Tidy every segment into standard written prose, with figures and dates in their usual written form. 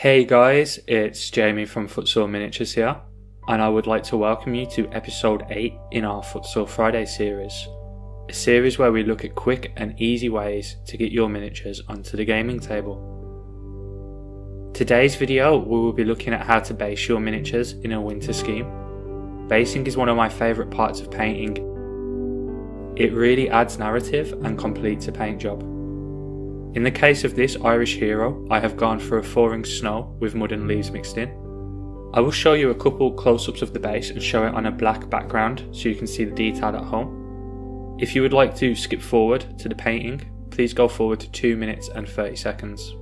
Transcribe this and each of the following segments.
Hey guys, it's Jamie from Footsore Miniatures here, and I would like to welcome you to episode 8 in our Footsore Friday series. A series where we look at quick and easy ways to get your miniatures onto the gaming table. Today's video we will be looking at how to base your miniatures in a winter scheme. Basing is one of my favourite parts of painting. It really adds narrative and completes a paint job. In the case of this Irish hero, I have gone for a 4-inch snow with mud and leaves mixed in. I will show you a couple close-ups of the base and show it on a black background so you can see the detail at home. If you would like to skip forward to the painting, please go forward to 2 minutes and 30 seconds.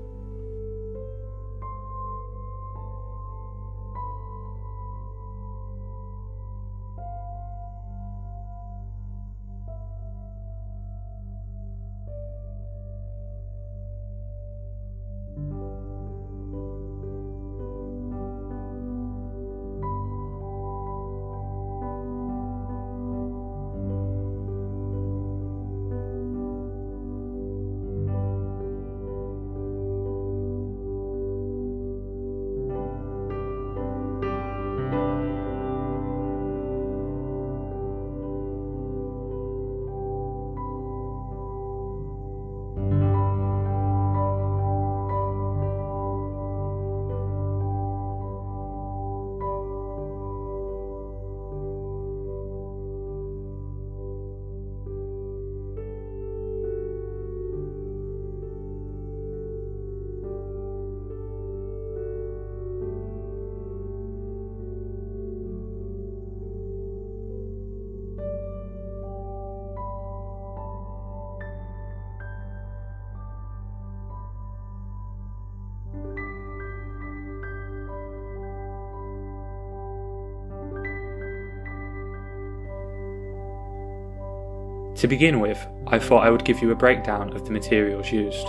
To begin with, I thought I would give you a breakdown of the materials used.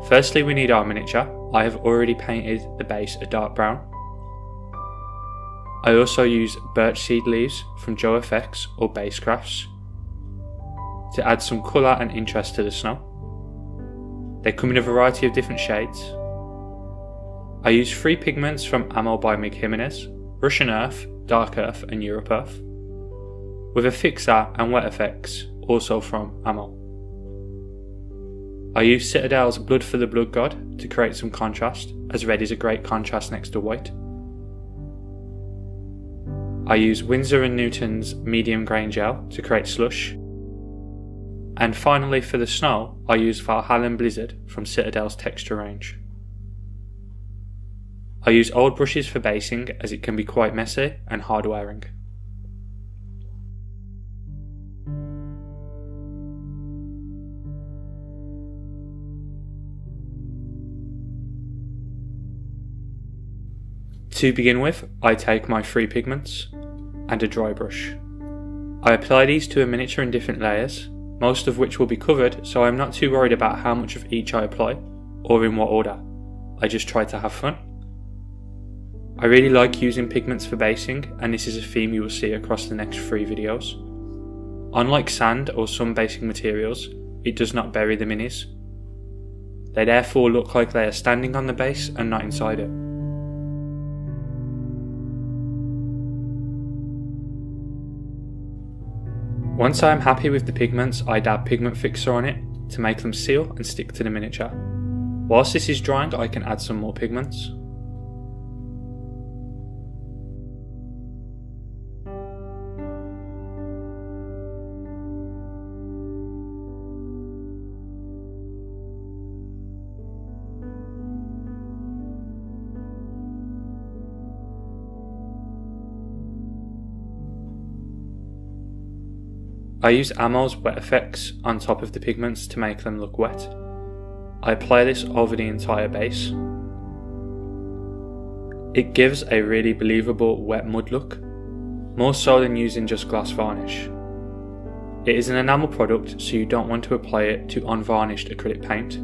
Firstly, we need our miniature. I have already painted the base a dark brown. I also use birch seed leaves from Joe FX or Base Crafts to add some colour and interest to the snow. They come in a variety of different shades. I use 3 pigments from Ammo by Mig Jimenez, Russian Earth, Dark Earth and Europe Earth, with a fixer and wet effects also from Ammo. I use Citadel's Blood for the Blood God to create some contrast, as red is a great contrast next to white. I use Winsor & Newton's medium grain gel to create slush. And finally for the snow, I use Valhallan Blizzard from Citadel's texture range. I use old brushes for basing as it can be quite messy and hard wearing. To begin with, I take my 3 pigments and a dry brush. I apply these to a miniature in different layers, most of which will be covered, so I'm not too worried about how much of each I apply or in what order. I just try to have fun. I really like using pigments for basing, and this is a theme you will see across the next 3 videos. Unlike sand or some basing materials, it does not bury the minis. They therefore look like they are standing on the base and not inside it. Once I am happy with the pigments, I dab pigment fixer on it to make them seal and stick to the miniature. Whilst this is drying, I can add some more pigments. I use Ammo's wet effects on top of the pigments to make them look wet. I apply this over the entire base. It gives a really believable wet mud look, more so than using just glass varnish. It is an enamel product, so you don't want to apply it to unvarnished acrylic paint.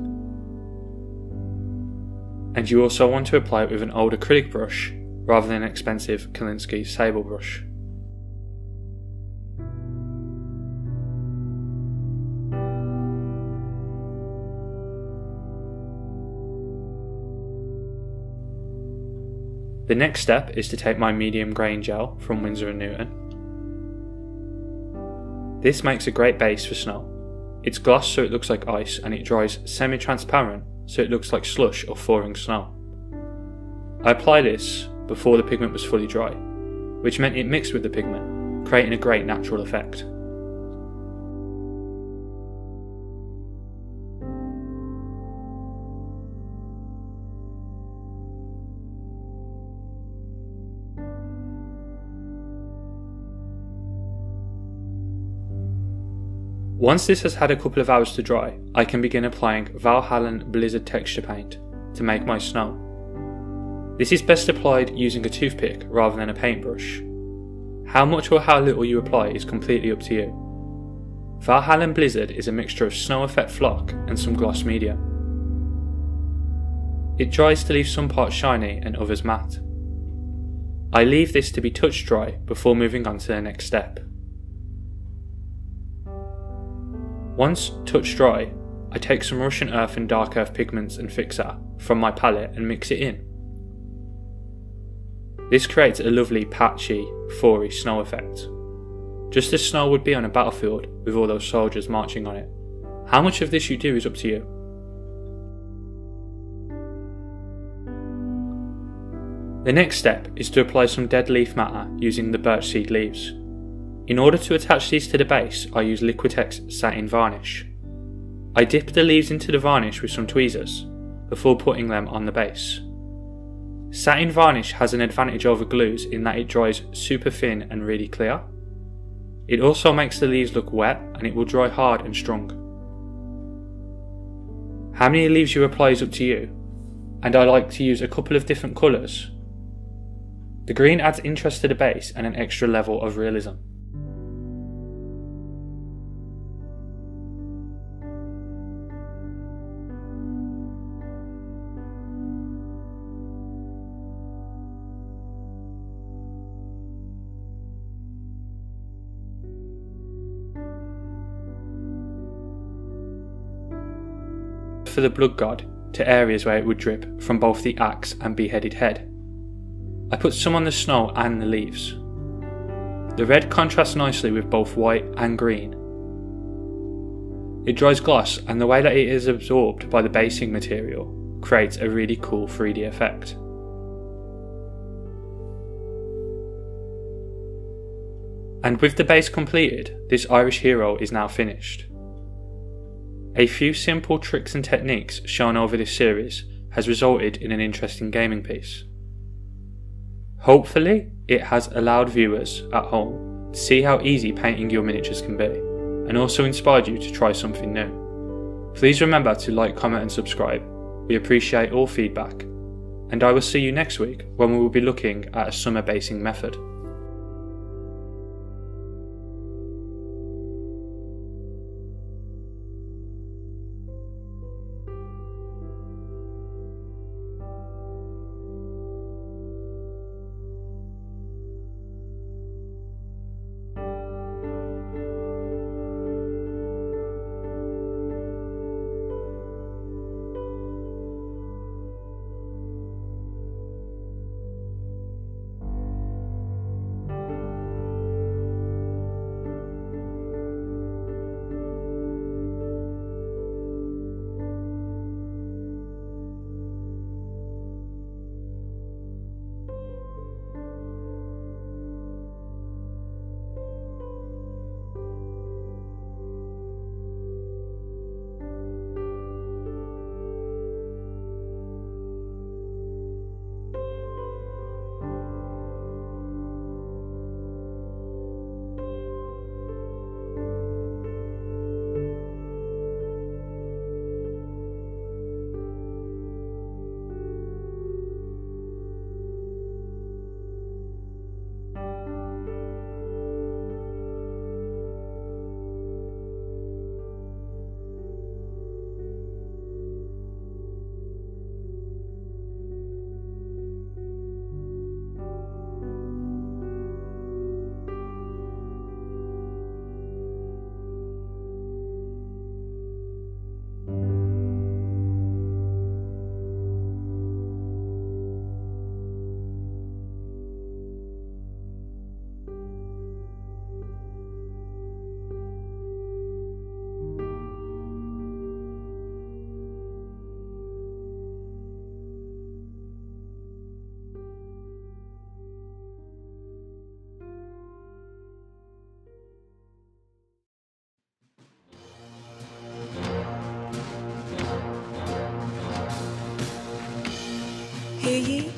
And you also want to apply it with an old acrylic brush rather than an expensive Kolinsky sable brush. The next step is to take my medium grain gel from Winsor & Newton. This makes a great base for snow. It's gloss so it looks like ice, and it dries semi-transparent so it looks like slush or falling snow. I applied this before the pigment was fully dry, which meant it mixed with the pigment, creating a great natural effect. Once this has had a couple of hours to dry, I can begin applying Valhallan Blizzard texture paint to make my snow. This is best applied using a toothpick rather than a paintbrush. How much or how little you apply is completely up to you. Valhallan Blizzard is a mixture of snow effect flock and some gloss media. It dries to leave some parts shiny and others matte. I leave this to be touch dry before moving on to the next step. Once touch dry, I take some Russian Earth and Dark Earth pigments and fixer from my palette and mix it in. This creates a lovely patchy, furry snow effect, just as snow would be on a battlefield with all those soldiers marching on it. How much of this you do is up to you. The next step is to apply some dead leaf matter using the birch seed leaves. In order to attach these to the base, I use Liquitex Satin Varnish. I dip the leaves into the varnish with some tweezers before putting them on the base. Satin Varnish has an advantage over glues in that it dries super thin and really clear. It also makes the leaves look wet, and it will dry hard and strong. How many leaves you apply is up to you, and I like to use a couple of different colours. The green adds interest to the base and an extra level of realism. For the blood god to areas where it would drip from both the axe and beheaded head. I put some on the snow and the leaves. The red contrasts nicely with both white and green. It dries gloss, and the way that it is absorbed by the basing material creates a really cool 3D effect. And with the base completed, this Irish hero is now finished. A few simple tricks and techniques shown over this series has resulted in an interesting gaming piece. Hopefully, it has allowed viewers at home to see how easy painting your miniatures can be, and also inspired you to try something new. Please remember to like, comment and subscribe. We appreciate all feedback, and I will see you next week when we will be looking at a summer basing method.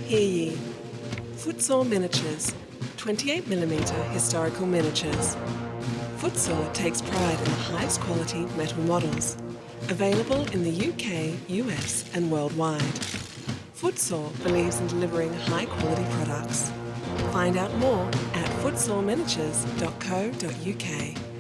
Hear ye. Footsore Miniatures, 28mm historical miniatures. Footsore takes pride in the highest quality metal models, available in the UK, US and worldwide. Footsore believes in delivering high quality products. Find out more at footsoreminiatures.co.uk.